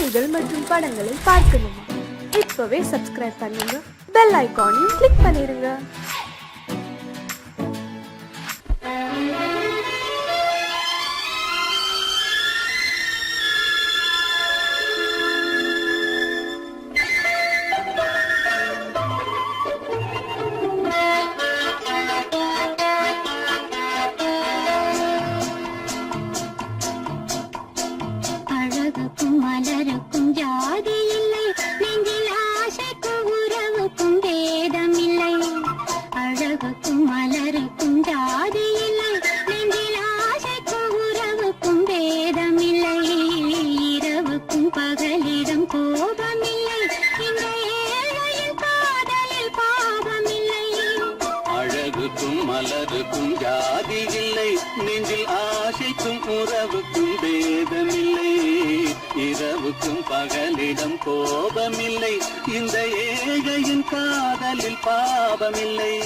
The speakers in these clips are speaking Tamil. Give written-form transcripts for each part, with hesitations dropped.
பாடல்கள் மற்றும் படங்களை பார்க்கணுமா? இப்பவே சப்ஸ்கிரைப் பண்ணுங்க, பெல் ஐகானையும் கிளிக் பண்ணிருங்க. மலருக்கும் ஜாதி இல்லை, நெஞ்சில் ஆசைக்கும் உறவுக்கும் பேதமில்லை. இரவுக்கும் பகலிடம் கோபமில்லை, இந்த ஏழையின் காதலில் பாவமில்லை.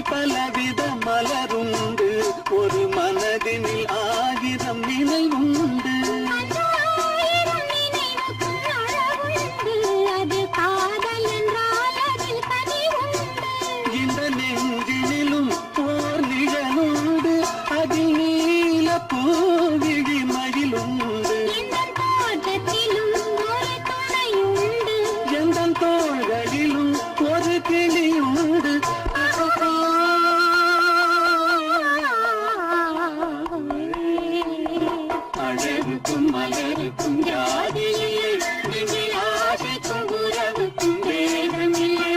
பலவித மலருண்டு, ஒரு மனதினில் ஆயிரம் நினைவுண்டு. இந்த நெஞ்சினிலும் ஓர் நிழலுண்டு, அதில் நீல பூவிழி மகிழுண்டு. எந்த தோள்களிலும் ஒரு கிளியுண்டு. அழகுக்கும் மலருக்கும் ஜாதி இல்லை, நெஞ்சில் ஆசைக்கும் உறவுக்கும் வேதமில்லை.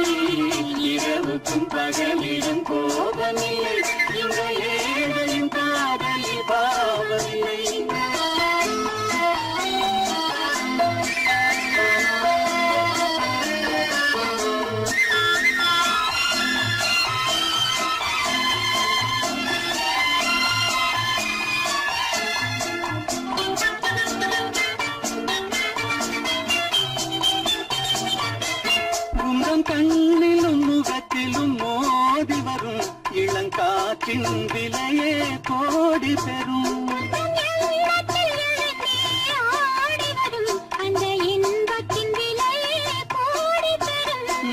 இரவுக்கும் பகலிலும் கோபமில்லை, இந்த ஏழையின் காதலில் பாவமில்லை. கண்ணிலும் முகத்திலும் மோதி வரும் இளங்காற்றின் விலையே கோடி பெறும்.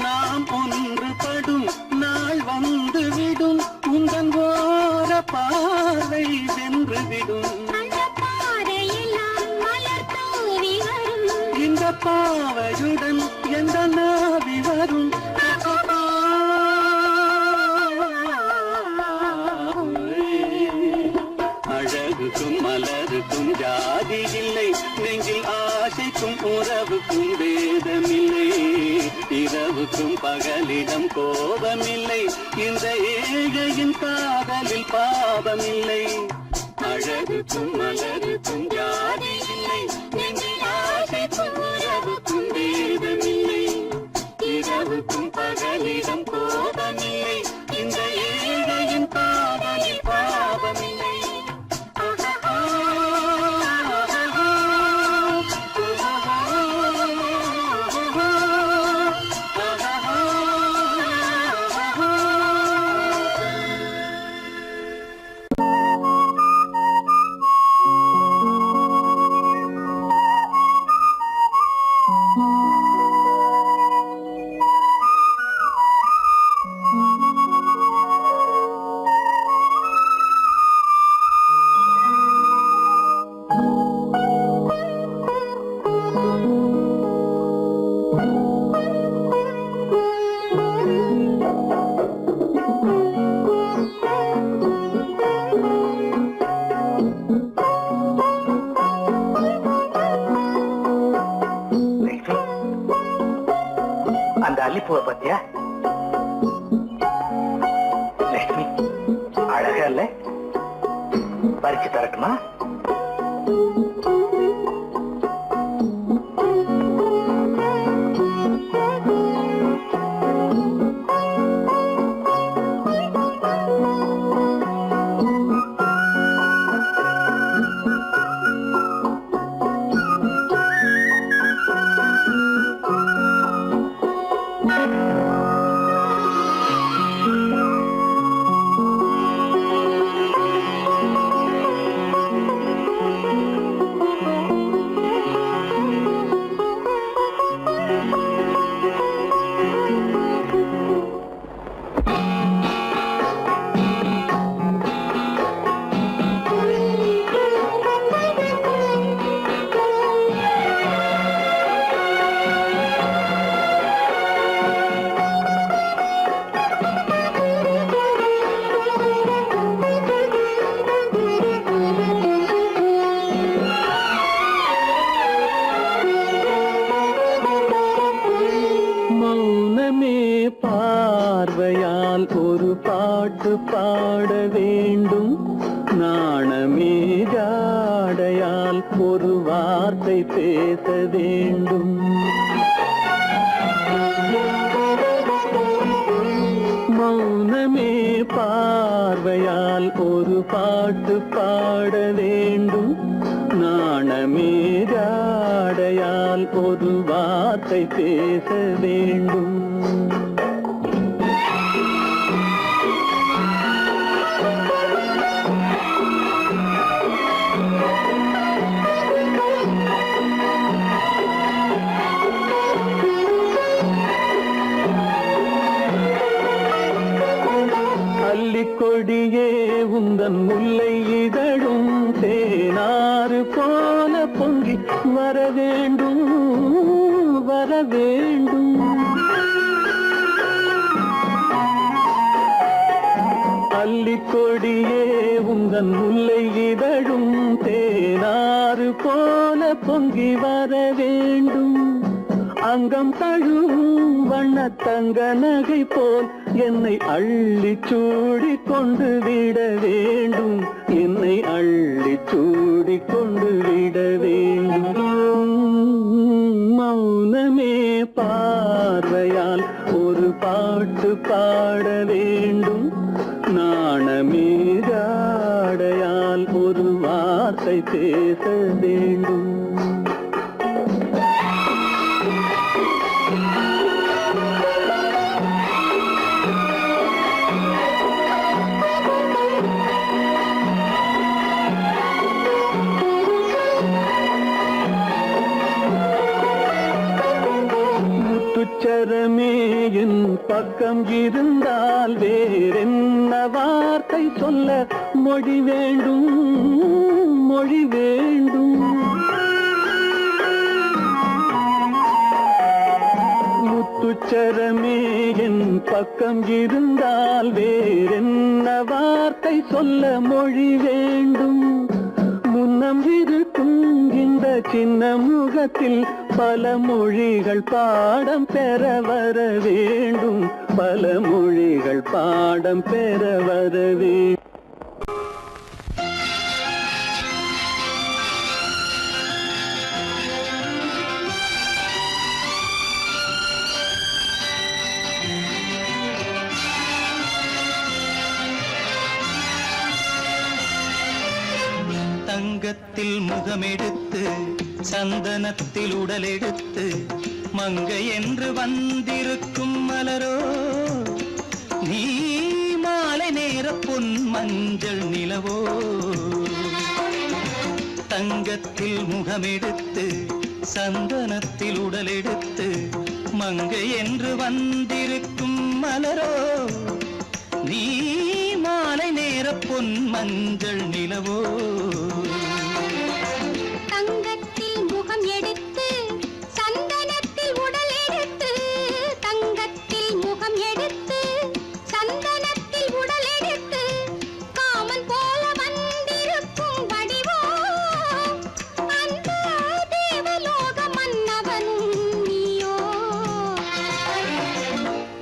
நாம் ஒன்றுபடும் நாள் வந்து விடும், உங்கள் ஓர பார்வை வென்றுவிடும். இந்த பாவையுடன் எந்த நாவி வரும். அழகுக்கும் மலருக்கும் ஜாதி இல்லை, நெஞ்சில் ஆசைக்கும் உறவுக்கும் வேதமில்லை. இரவுக்கும் பகலிடம் கோபமில்லை, இந்த ஏழையின் காதலில் பாவமில்லை. அழகுக்கும் மலருக்கும் ஜாதி இல்லை, நெஞ்சில் ஆசைக்கும் உறவுக்கும் வேதமில்லை. இரவுக்கும் பகலிடம் கோபமில்லை, இந்த ஏழையின் காதலில் பாவமில்லை. அல்லிப்பூவை பத்தியா லட்சுமி? அழகா இல்ல? பறிச்சு தரட்டுமா? பாட வேண்டும். நாணமே ஜாடையால் ஒரு வார்த்தை பேச வேண்டும். மௌனமே பார்வையால் ஒரு பாட்டு பாட வேண்டும். நாணமே ஜாடையால் ஒரு வார்த்தை பேச வேண்டும். கொடியே உந்தன் முல்லை இதழும் தேனாறு போல பொங்கி வர வேண்டும் வர வேண்டும். அல்லிக்கொடியே உந்தன் முல்லை இதழும் தேனாறு போல பொங்கி வர வேண்டும். அங்கம் தழுவும் வண்ண தங்க நகை போல் என்னை அள்ளி சூடி கொண்டு விட வேண்டும். என்னை அள்ளி சூடி கொண்டு விட வேண்டும். மௌனமே பார்வையால் ஒரு பாட்டு பாட வேண்டும். நாணமே ஜாடையால் ஒரு வார்த்தை பேச வேண்டும். முத்துச்சரமே என் பக்கம் இருந்தால் வேறென்ன வார்த்தை சொல்ல மொழி வேண்டும் மொழி வேண்டும். முத்துச்சரமே என் பக்கம் இருந்தால் வேறென்ன வார்த்தை சொல்ல மொழி வேண்டும். முன்னம் இருக்கும் இந்த சின்ன முகத்தில் பல மொழிகள் பாடம் பெற வர வேண்டும். பல மொழிகள் பாடம் பெற வர வேண்டும். தங்கத்தில் முகமெடுத்து சந்தனத்தில் உடலெடுத்து மங்கை என்று வந்திருக்கும் மலரோ நீ மாலை நேர பொன் மஞ்சள் நிலவோ. தங்கத்தில் முகமெடுத்து சந்தனத்தில் உடலெடுத்து மங்கை என்று வந்திருக்கும் மலரோ நீ மாலை நேர பொன் மஞ்சள் நிலவோ. தங்கத்தில் முகம் எடுத்து சந்தனத்தில் உடல் எடுத்து தங்கத்தில் முகம் எடுத்து சந்தனத்தில் உடல் எடுத்து காமன் போல வந்திருக்கும் வடிவோ அந்த தேவலோக மன்னவனும் நீயோ.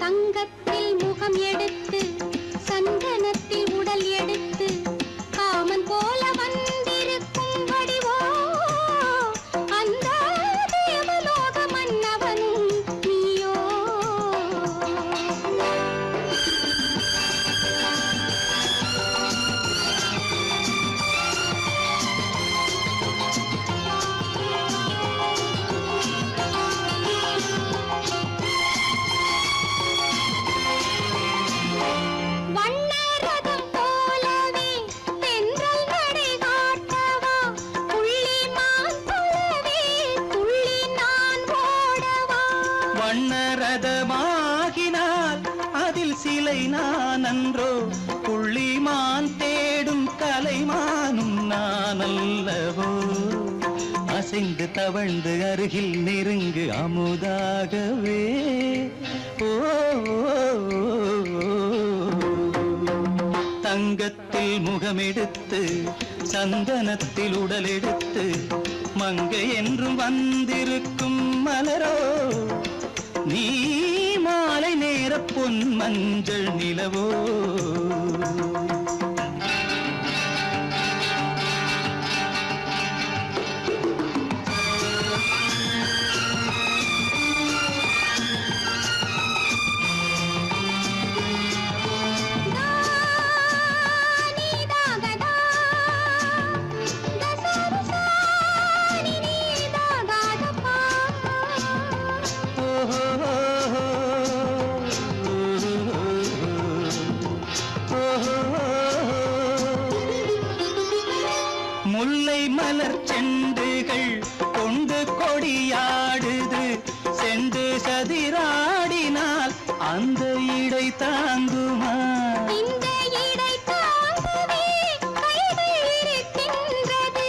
தங்கத்தில் முகம் எடுத்து சந்தனத்தில் உடல் எடுத்து காமன் போல வந்திருக்கும் வடிவோ அந்த தேவலோக மன்னவனும் நீயோ. வண்ணரதம் போலவே தென்றல் நடை காட்டவா புள்ளிமான் போலவே துள்ளி நான் ஓடவா. வண்ணரதமாகினால் அதில் சிலை நான் அன்றோ புள்ளிமான் தேடும் கலைமானும் நான் அல்லவோ. அசைந்து தவழ்ந்து அருகில் நெருங்கு அமுதாகவே ஓ. தங்கத்தில் முகமெடுத்து சந்தனத்தில் உடலெடுத்து மங்கை என்றும் வந்திருக்கும் மலரோ நீ மாலை நேர பொன் மஞ்சள் நிலவோ. முல்லை மலர் செண்டுகள் கொண்டு கொடியாடுது, செண்டு சதிராடினால் அந்த இடை தாங்குமா? இந்த இடை தாங்குவே கைகள் இருக்கின்றது,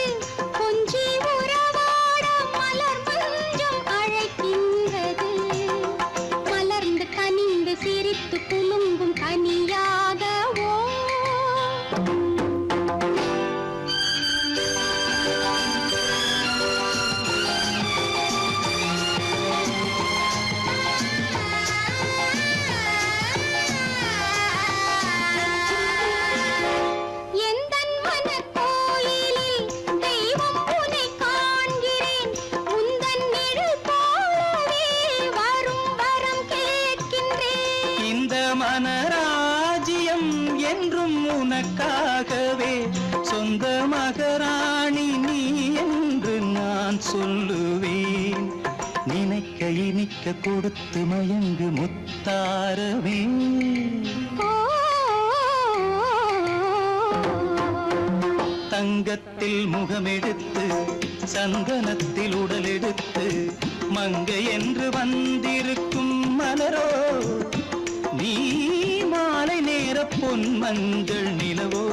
கொஞ்சி உறவாட மலர் மஞ்சம் அழைக்கின்றது. மலர்ந்து கனிந்து சிரித்து குலுங்கும் கனியாகவோ மனராஜ்யம் என்றும் உனக்காகவே, சொந்த மகராணி நீ என்று நான் சொல்லுவேன். நினைக்க இனிக்க கொடுத்து மயங்கு முத்தாரவே. தங்கத்தில் முகமெடுத்து சந்தனத்தில் உடலெடுத்து மங்கை என்று வந்திருக்கும் மலரோ, நீ மாலை நேர பொன் மஞ்சள் நிலவோ.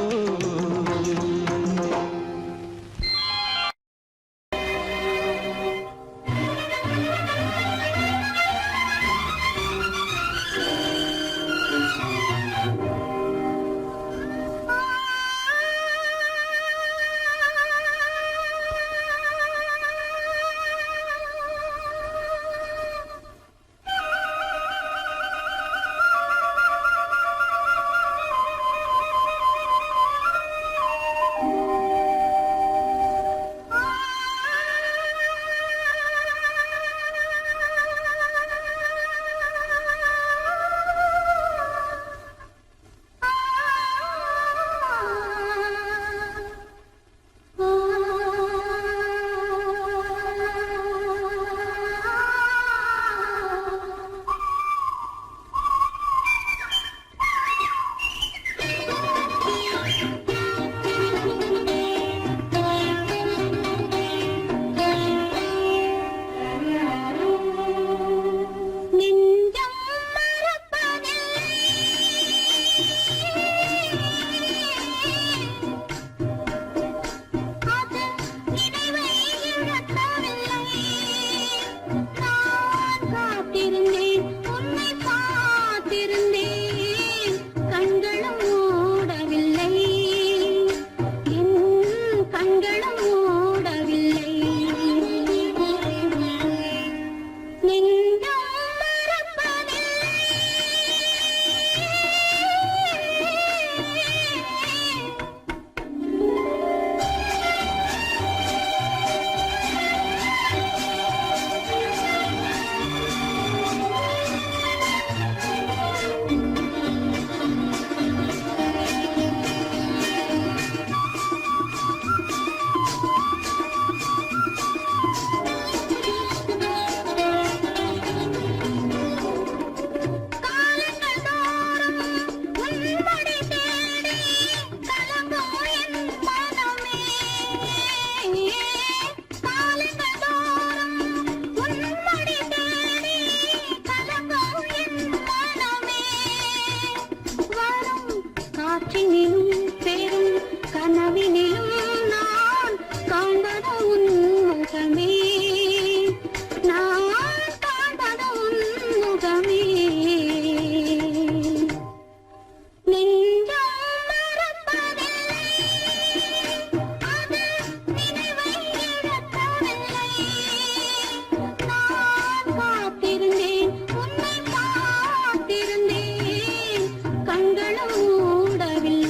கண்களும் மூடவில்லை.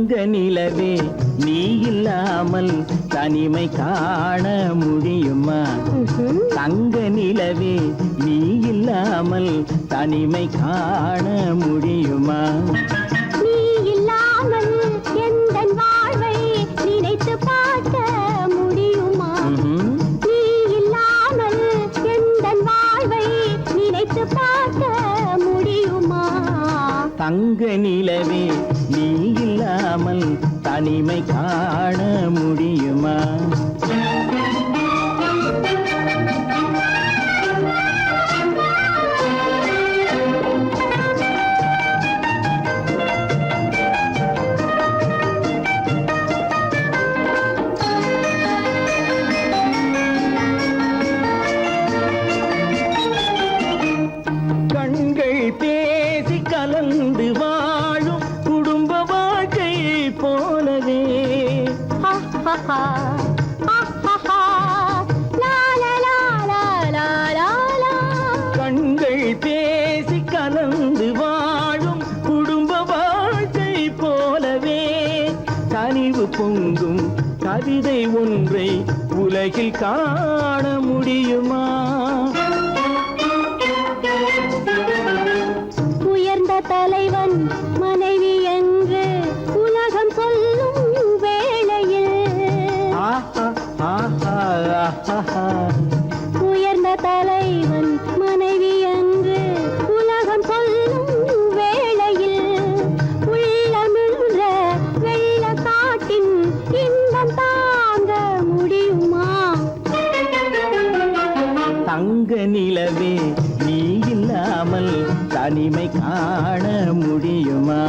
தங்க நிலவே நீ இல்லாமல் தனிமை காண முடியுமா? தங்க நிலவே நீ இல்லாமல் தனிமை காண முடியுமா? நீ இல்லாமல் எந்தன் வாழ்வை நினைத்து பார்க்க முடியுமா? நீ இல்லாமல் எந்தன் வாழ்வை நினைத்து பார்க்க முடியுமா? தங்க நிலவே நீ இல்லாமல் தனிமை காண முடியுமா? கண்கள் பேசி கலந்து வாழும் குடும்ப வாழ்க்கை போலவே கண்கள் பேசி கலந்து வாழும் குடும்ப வாழ்க்கை போலவே கனிவு பொங்கும் கவிதை ஒன்றை உலகில் காண முடியுமா? உயர்ந்த தலைவன் மனைவி என்று உலகம் சொல்லும் வேளையில் உயர்ந்த தலைவன் மனைவி என்று உலகம் சொல்லும் வேளையில் உள்ளமிழ்ற வெள்ள காட்டின் இன்பம் தாங்க முடியுமா? தங்க நிலவே நீ இல்லாமல் தனிமை காண முடியுமா?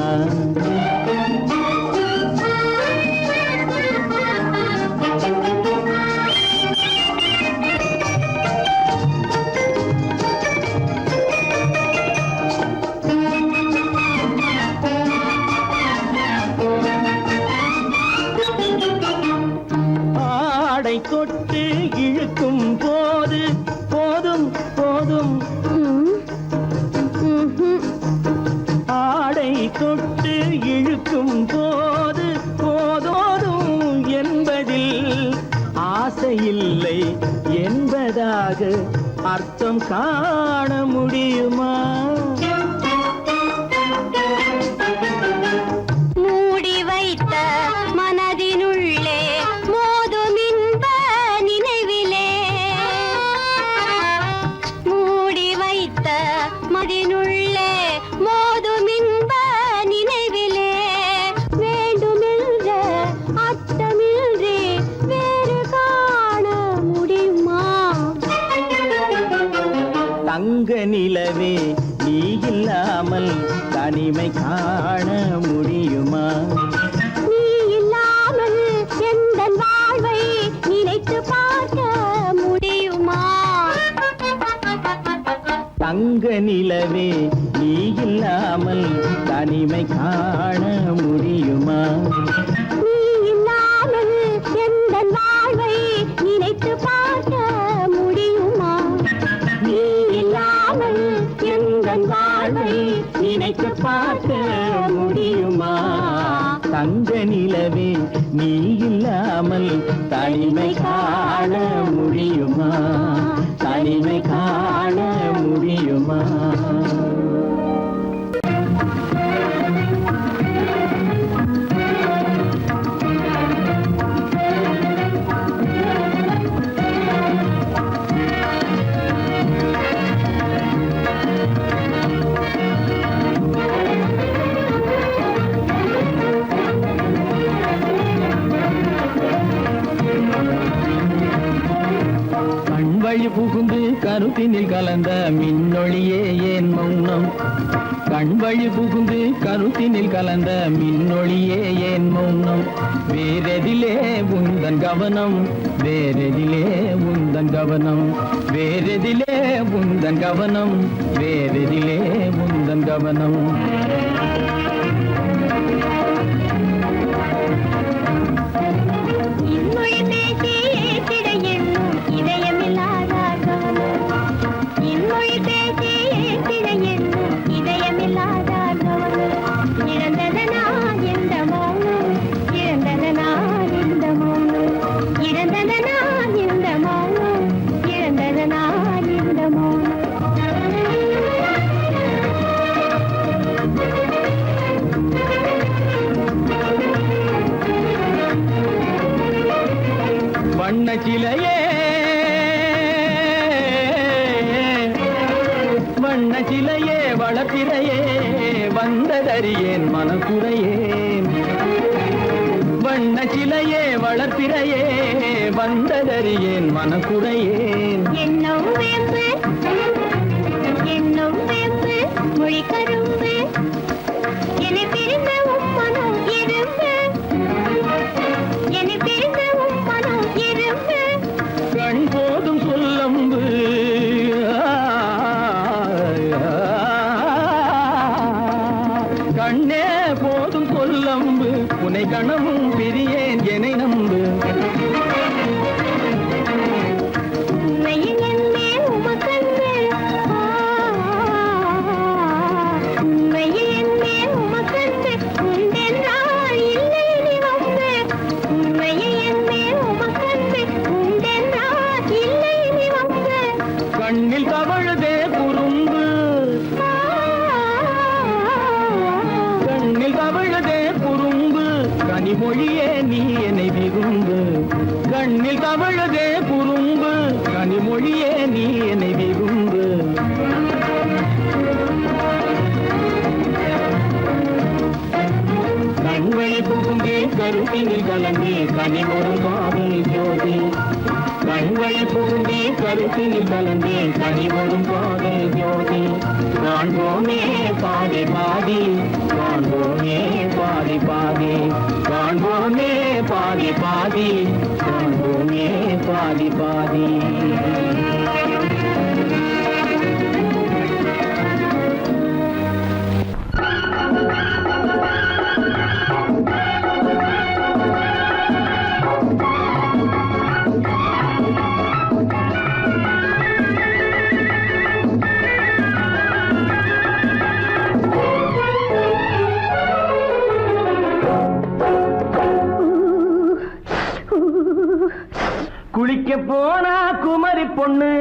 ஆடை தொட்டு இழுக்கும் போது போதும் போதும் ஆடை தொட்டு இழுக்கும் போது போதோதும் என்பதில் ஆசையில்லை என்பதாக அர்த்தம் காண முடியுமா? மூடி வைத்த மனதினுள்ளே மோதும் இன்ப நினைவிலே மூடி வைத்த மனதினுள்ளே மோதும் இன்ப நினைவிலே வேண்டுமென்ற அர்த்தமின்றி வேறு காண முடியுமா? தங்க நிலவே நீ இல்லாமல் தனிமை காண முடியுமா? நீ இல்லாமல் எந்தன் வாழ்வை நினைத்து பார்க்க முடியுமா? தங்க நிலவே நீ இல்லாமல் தனிமை காண முடியுமா? நீ இல்லாமல் எந்தன் வாழ்வை நினைத்து பார்க்க முடியுமா? நீ இல்லாமல் எந்தன் வாழ்வை நினைத்து பார்க்க முடியுமா? தங்க நிலவே நீ இல்லாமல் தனிமை காண முடியுமா? தனிமை காண முடியுமா? கண்வழி புகுந்து கருத்தினில் கலந்த மின்னொளியே ஏன் மௌனம்? கண்வழி புகுந்து கருத்தினில் கலந்த மின்னொளியே ஏன் மௌனம்? வேறெதிலே உந்தன் கவனம்? வேறெதிலே உந்தன் கவனம்? வேறெதிலே உந்தன் கவனம்? வேறெதிலே உந்தன் கவனம்? இன்மொழி பேசி ஏற்றிட எண்ணும் இதயமில்லாதார் கவனம். இன்மொழி பேசி ஏற்றிட எண்ணும் இதயமில்லாதார் கவனம். இழந்ததனா எந்த மௌனம்? சிலையே வண்ண சிலையே வளர்ப்பிறையே வந்ததறியேன் மனக்குறையேன் வண்ண சிலையே வளர்ப்பிறையே வந்ததறியேன் மனக்குறையேன் என்னும் வேம்பு மொழி கரும்பு என்னை பிரிந்த உம்மனம் இரும்பு என்னை பிரிந்த உம்மனம் இரும்பு கண் போதும் சொல்லம்பு கண்ணே போதும் சொல்லம்பு உனை கணமும் பிரியேன் என்னை நம்பு உண்மையில் என்னே உமக்கன்று உண்மையில் என்னே உமக்கன்று உண்டென்றால் இல்லை நீ வம்பு உண்மையில் என்னே உமக்கன்று உண்டென்றால் இல்லை நீ வம்பு கண்ணில் தவழுதே குறும்பு கண்ணில் தவழுதே குறும்பு கனிமொழியே நீ என்னை விரும்பு கண்ணில் தவழுதே குறும்பு கனிமொழியே நீ என்னை விரும்பு கண்வழி புகுந்தே கருத்தினில் கலந்தே கனிமொரு காதல் ஜோதி கண்வழி புகுந்தே கருத்தினில் கலந்தே கனிமொரும் காதல் ஜோதி காண்போமே பாதி பாதி காண்போமே பாதி பாதி காண்போமே பாதி பாதி காண்போமே பாதி பாதி குளிக்க போனா குமரி பொண்ணு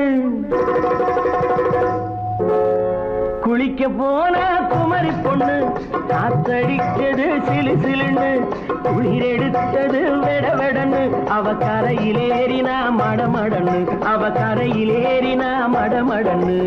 குளிக்க போனா குமரி பொண்ணு காத்தடிச்சது சிலு சிலுன்னு குளிர் எடுத்தது வெடவெடன்னு அவ கரையிலேறினா மடமடன்னு அவ கரையிலேறினா மடமடன்னு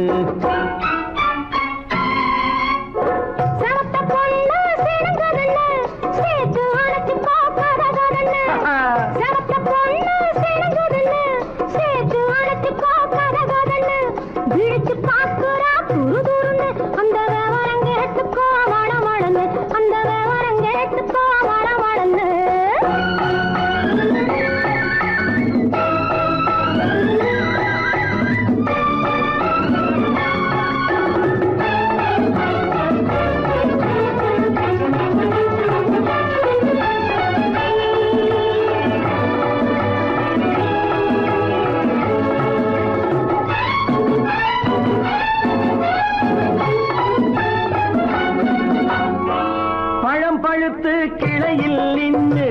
பழுத்து கிளையில் நின்று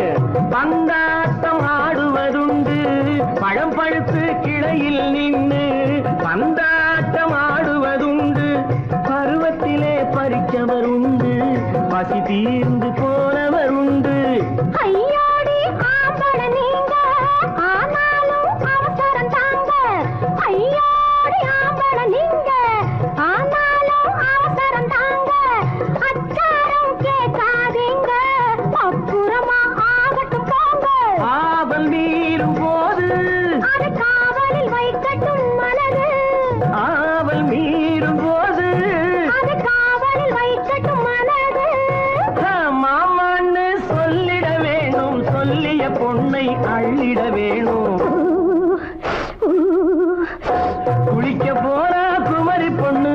பந்தாட்டம் ஆடுவதுண்டு பழம் பழுத்து கிளையில் நின்று பந்தாட்டம் ஆடுவதுண்டு பருவத்திலே பறிச்சவர் உண்டு பசி தீர்ந்து போனவர் உண்டு ஐயோடி ஆம்பள நீங்க ஆனாலும் அவசரம் தாங்க ஐயோடி ஆம்பள நீங்க ஆனாலும் அவசரம் தாங்க அச்சாரம் கேட்காதீங்க அப்புறமா ஆகட்டும் போங்க ஆவல் மீறும் போது அது காவலில் வைக்கட்டும் மனது ஆவல் மீறும் போது அது காவலில் வைக்கட்டும் மனது மாமான்னு சொல்லிட வேணும் சொல்லிய பொண்ணை அள்ளிட வேணும் குளிக்க போனா குமரி பொண்ணு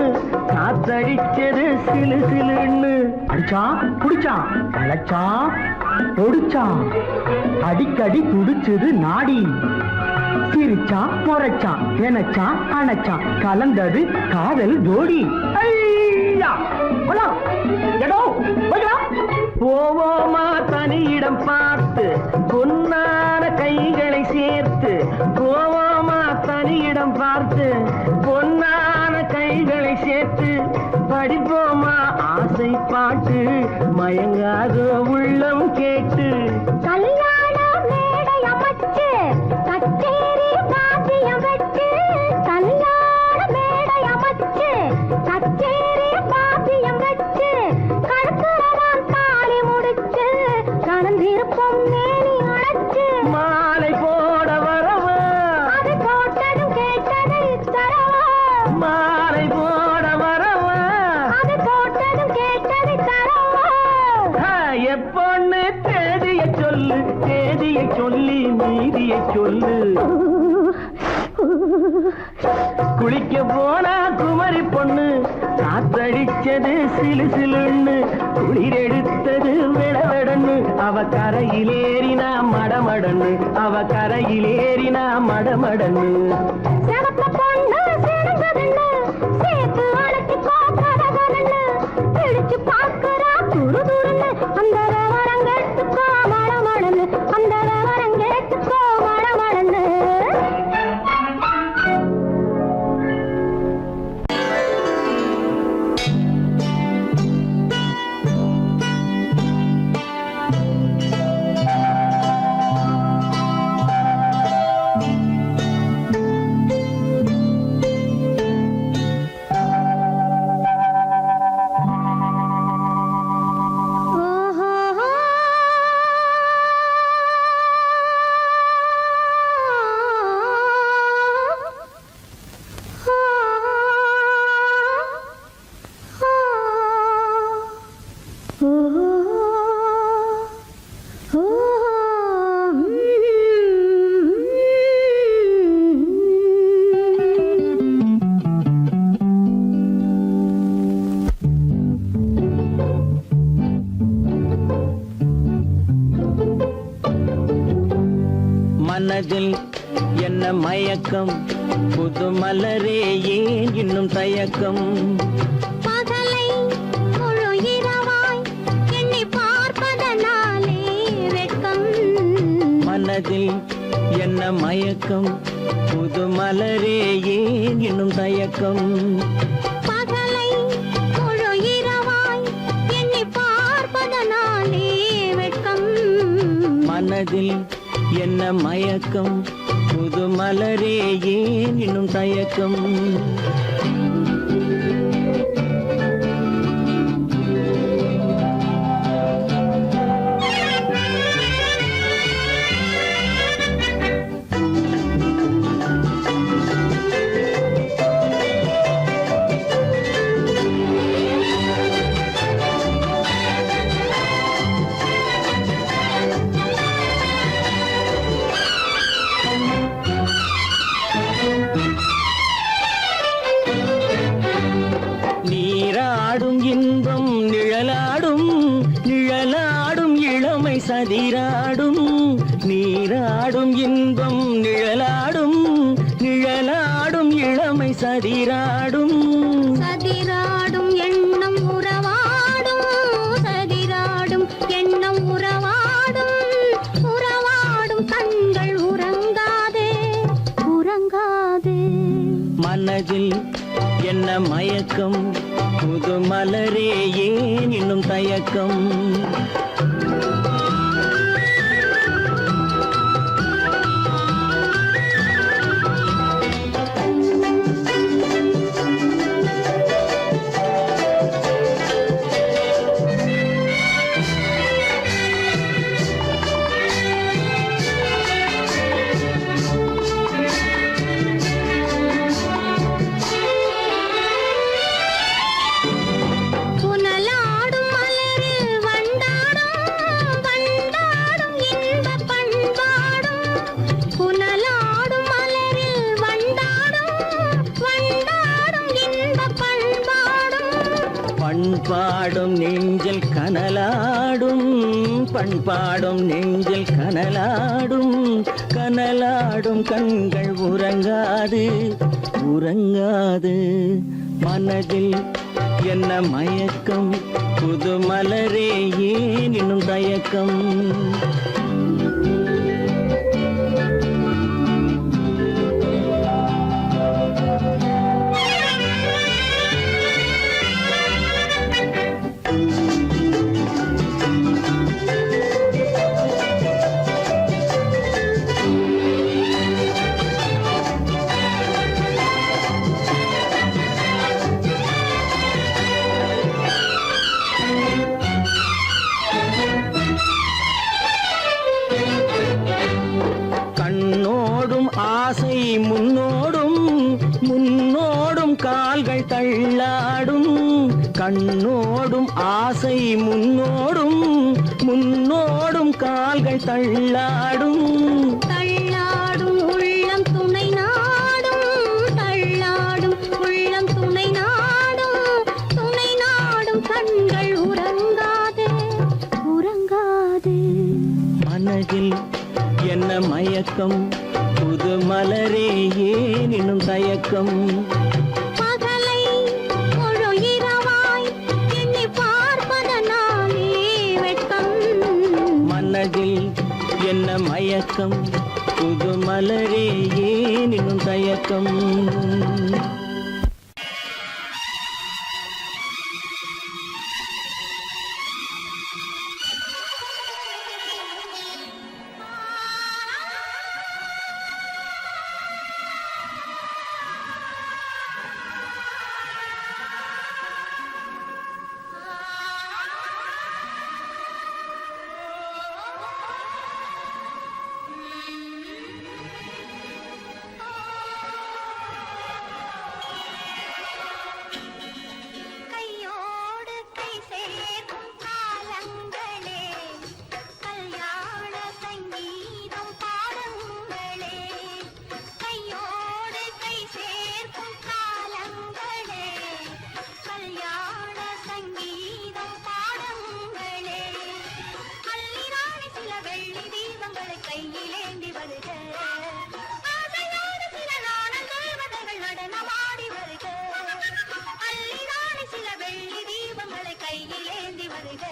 காத்தடிச்சது சிலு சிலுன்னு அடிச்சா குடிச்சா களைச்சா ஒடிச்சா அடிக்கடி துடிச்சது நாடி சிரிச்சா முறைச்சா எனச்சா அணைச்சா கலந்தது காதல் ஜோடி ஐயா போலாம். எடோ, போய்க்கலாம். போவோமா தனியிடம் பார்த்து பொன்னான கைகளை சேர்த்து போவோமா தனியிடம் பார்த்து பொன்னான கைகளை சேர்த்து படிப்போமா ஆசை பாட்டு மயங்காத உள்ளம் கேட்டு கல்யாண மேடை அமைச்சு கச்சேரி செய்தியை சொல்லு. குளிக்க போனா குமரி பொண்ணு, காத்தடிச்சது சிலு சிலுன்னு, குளிர் எடுத்தது விடவெடன்னு, அவ கரையிலேறினா மடமடன்னு, அவ கரையிலேறினா மடமடன்னு. சிவப்பு பொண்ணு சிறந்ததுன்னு, சேர்த்து அழைச்சிக்கோ கரகரன்னு, பிடிச்சு பார்க்கறா துரு துருன்னு, அந்த விவரம் கேட்டுக்கோ மடமடன்னு, அந்த விவரம் கேட்டுக்கோ மடமடன்னு. மனதில் என்ன மயக்கம், புது மலரே ஏன் இன்னும் தயக்கம். பகலை முழு இரவாய் எண்ணி பார்ப்பதனாலே வெட்கம். மனதில் என்ன மயக்கம், புது மலரே ஏன் இன்னும் தயக்கம். பகலை முழு இரவாய் எண்ணி பார்ப்பதனாலே வெட்கம். மனதில் என்ன மயக்கம், புது மலரே ஏன் இன்னும் தயக்கம். நீராடும் இன்பம் நிழலாடும், நிழலாடும் இளமை சதிராடும். நீராடும் இன்பம் நிழலாடும், நிழலாடும் இளமை சதிராடும். சதிராடும் எண்ணம் உறவாடும், சதிராடும் எண்ணம் உறவாடும், உறவாடும் கண்கள் உறங்காதே உறங்காதே. மனதில் என்ன மயக்கம், புது மலரே ஏன் இன்னும் தயக்கம். புனலாடும் மலரில் வண்டாடும், வண்டாடும் இன்பப் பண்பாடும். புனலாடும் மலரில் வண்டாடும், வண்டாடும் இன்பப் பண்பாடும். பண்பாடும் நெஞ்சில் கனலாடும், பண்பாடும் நெஞ்சில் கனலாடும். கனலாடும் கண்கள் உறங்காது உறங்காது. மனதில் என்ன மயக்கம், புது மலரே ஏன் இன்னும் தயக்கம். ஆசை முன்னோடும் முன்னோடும் கால்கள் தள்ளாடும் கண்ணோடும் ஆசை முன்னோடும் முன்னோடும் கால்கள் தள்ளாடும் கண்கள் உறங்காது உறங்காது. மனதில் என்ன மயக்கம், புது மலரே ஏன் இன்னும் தயக்கம். பகலை முழு இரவாய் எண்ணி பார்ப்பதனாலே வெட்கம். மனதில் என்ன மயக்கம், புது மலரே ஏன் இன்னும் தயக்கம். கையோடு கை சேர்க்கும் காலங்களே, கல்யாண சங்கீதம் பாடுங்களே. கையோடு கை சேர்க்கும் காலங்களே, கல்யாண சங்கீதம் பாடுங்களே. அள்ளிராணி சில வெள்ளி தீபங்களை கையிலேந்தி வருக, ஆசையோடு சில நாணல் தேவதைகள் நடனமாடி வருக. அள்ளிராணி சில வெள்ளி தீபங்களை கையிலேந்தி வருக,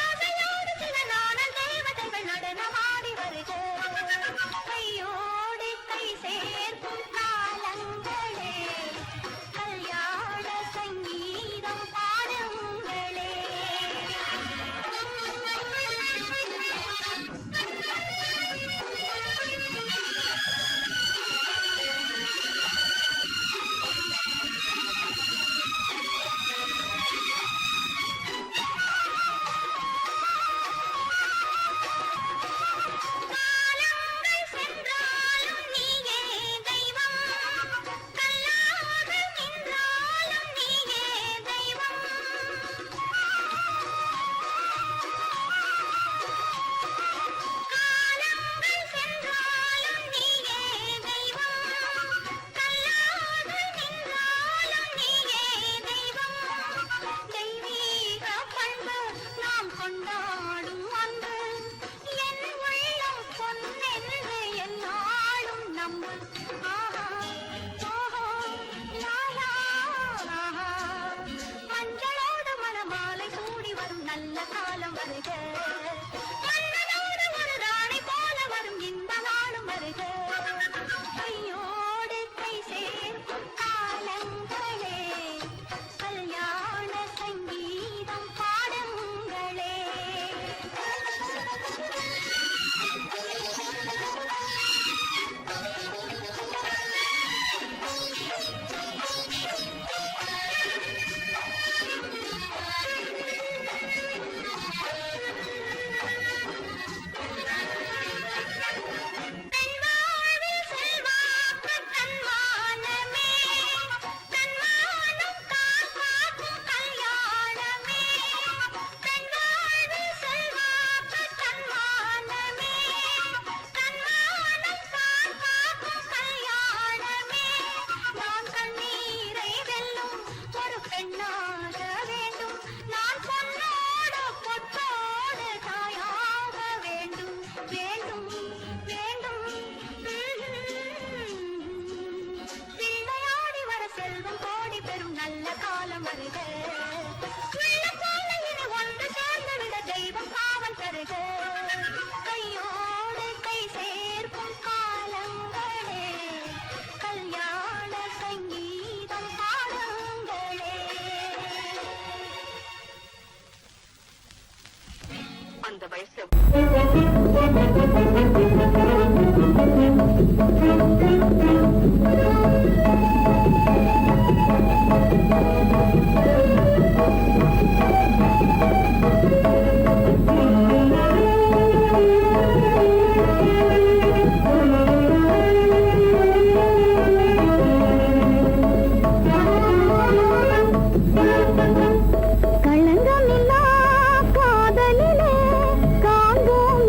ஆசையோடு சில நாணல் தேவதைகள் நடனமாடி வருக. கையோடு கை சேர்க்கும் காலங்களே, கல்யாண சங்கீதம் பாடுங்களே. காலங்கள் சென்றாலும் நீயே தெய்வம், கல்லாக நின்றாலும் நீயே தெய்வம். காலங்கள் சென்றாலும் நீயே தெய்வம், கல்லாக நின்றாலும் நீயே தெய்வம். தெய்வீக பண்பு நாம் கொண்டாடும் அன்பு, என் உள்ளம் பொன்னென்று என்னாலும் நம்பு. ஆஹா, ஓஹோ, லாலா, ஆஹா. மஞ்சளோடு மணமாலை கூடி வரும் நல்ல காலம் வருக, மன்னனோடு ஒரு ராணி போல வரும் இந்த நாளும் வருக. கையோடு கை சேர்க்கும் காலங்களே, கல்யாண சங்கீதம் பாடுங்களே. பெண் வாழ்வில் செல்வாக்கு தன்மானமே, தன்மானம் காக்கும் கல்யாணமே. பெண் வாழ்வில் செல்வாக்கு தன்மானமே, தன்மானம் காக்கும் கல்யாணமே. நான் கண்ணீரை வெல்லும் ஒரு பெண்ணாக வேண்டும், நான் பொன்னோடு பொட்டோடு தாயாக வேண்டும், வேண்டும், வேண்டும். பிள்ளையாடி வர செல்வம் கோடி பெறும் நல்ல காலம் வருக, உள்ளம் போல இனி ஒன்று சேர்ந்து விட தெய்வம் காவல் தருக. கையோடு கை சேர்க்கும் காலங்களே, கல்யாண சங்கீதம் பாடுங்களே. அந்த வயசு களங்கமில்லா காதலிலே காண்போம்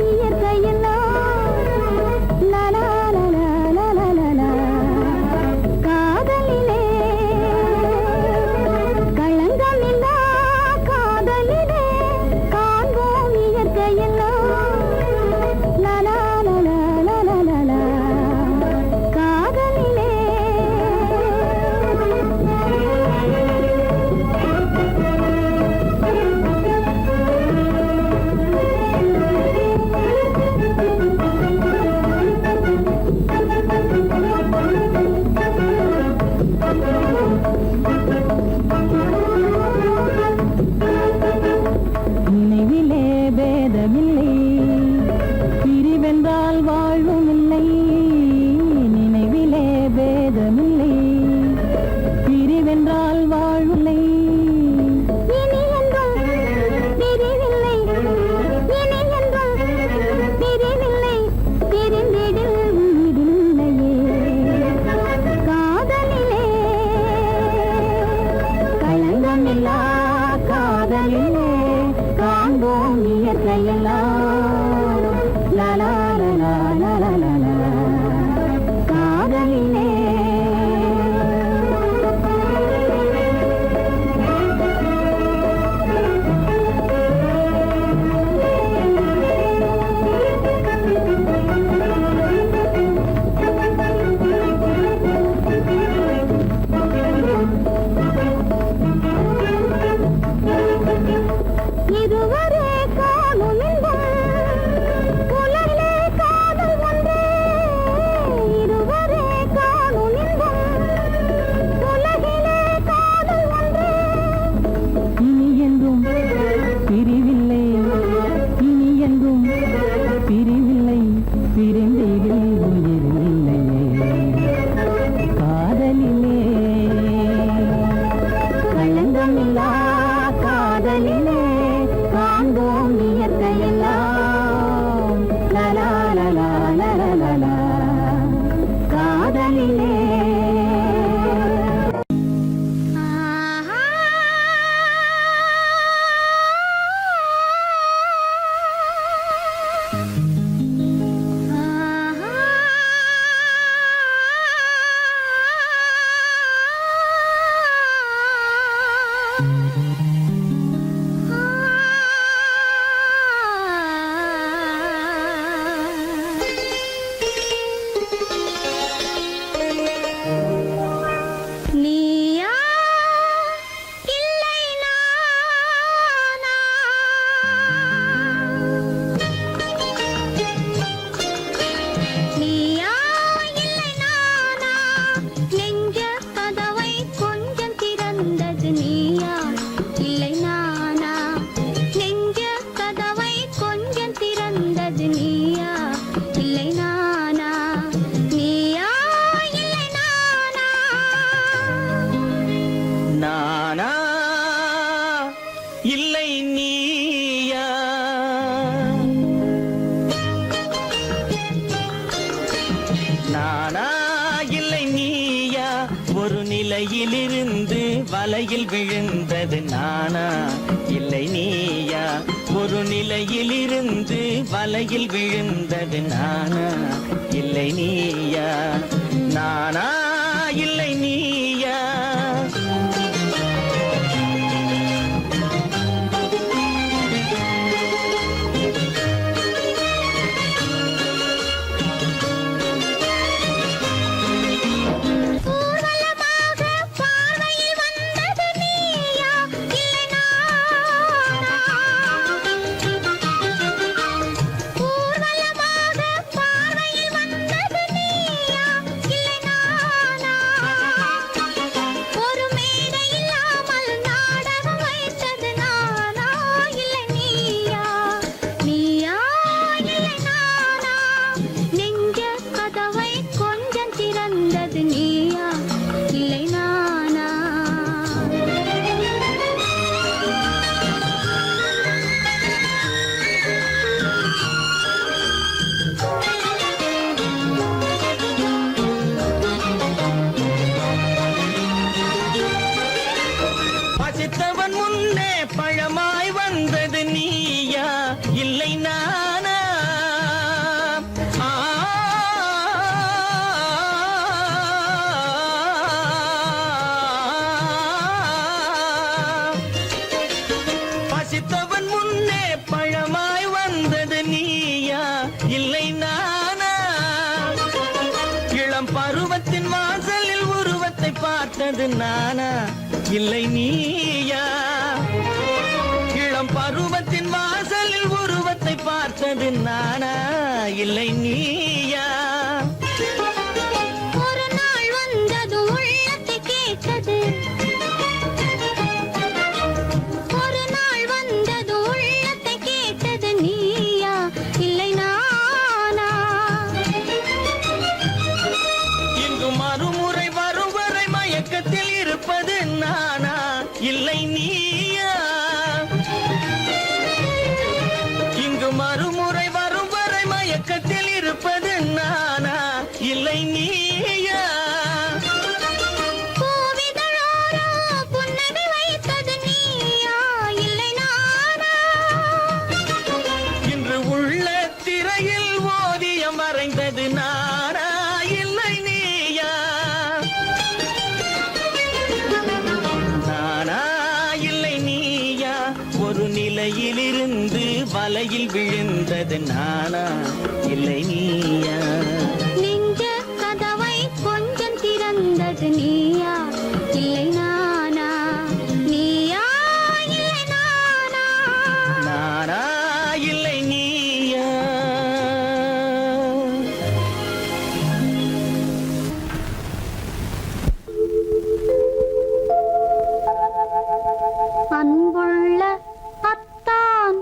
இல்லை நீயா? நானா இல்லை நீயா? ஒரு நிலையிலிருந்து வலையில் விழுந்தது நானா இல்லை நீயா? ஒரு நிலையிலிருந்து வலையில் விழுந்தது நானா இல்லை நீயா? நானா இல்லை நீயா? ஊர்வலமாக பார்வையில் வந்தது நீயா இல்லை நானா? ஊர்வலமாக பார்வையில் வந்தது நீயா இல்லை நானா? ஒரு மேடை இல்லாமல் நாடகம் வைத்தது நானா இல்லை நீயா? நீயா இல்லை நானா? நெஞ்ச கதவை கொஞ்சம் திறந்தது நீயா இல்லை நானா? பசித்தவன் முன்னே பழமாய் வந்தது நீயா இல்லை நானா? ஆ, பசித்தவன் முன்னே பழமாய் வந்தது நீயா இல்லை நானா? இளம் பருவத்தின் வாசலில் உருவத்தை பார்த்தது நானா இல்லை நீயா? இளம் பருவத்தின் வாசலில் உருவத்தை பார்த்தது நானா இல்லை நீயா? ஒரு நாள் வந்தது உள்ளத்தை கேட்டது, ஒரு நாள் வந்தது உள்ளத்தை கேட்டது நீயா இல்லை நானா? இங்கு மறுமுறை வரும் வரை மயக்கத்தில் இருப்பது நானா இல்லை நீயா? இங்கு மறுமுறை வரும் வரை மயக்கத்தில் இருப்பது நானா இல்லை நீயா? பூவிதழோரோ புன்னகை வைத்தது நீயா இல்லை நானா? இன்று உள்ள திரையில் ஓவியம் வரைந்தது நானா இல்லை நீயா? நானா இல்லை நீயா? ஒரு நிலையிலிருந்து வலையில் விழுந்தது நானா இல்லை நீயா? நெஞ்ச கதவை கொஞ்சம் திறந்தது நீயா இல்லை நானா? நீயா இல்லை நானா? நானா இல்லை நீயா? அன்புள்ள அத்தான்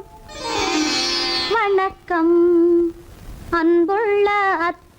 வணக்கம், அன்புள்ள அத்தான்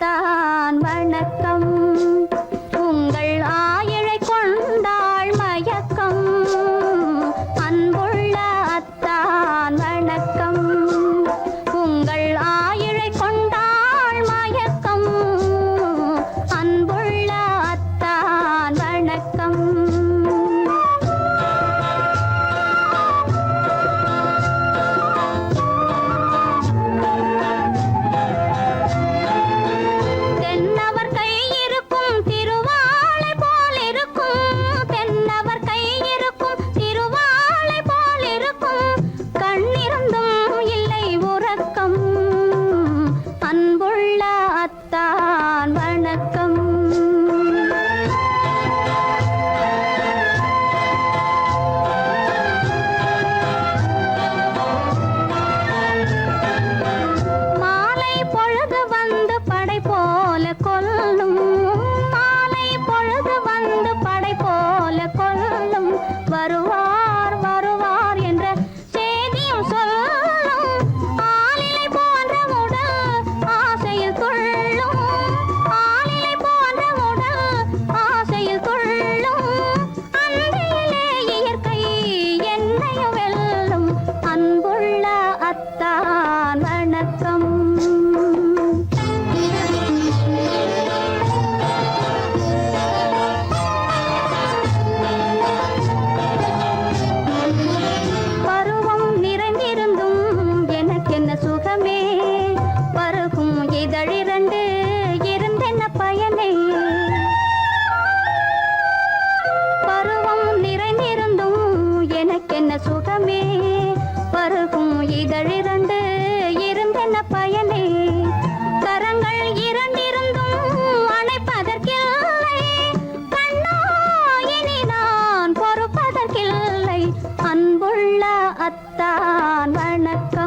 பருகும் இதழிரண்டு இருந்தென்ன பயனே கரங்கள் இரண்டிருந்தும் அணைப்பதற்கில்லை கண்ணா இனி நான் பொறுப்பதற்கில்லை அன்புள்ள அத்தான் வணக்கம்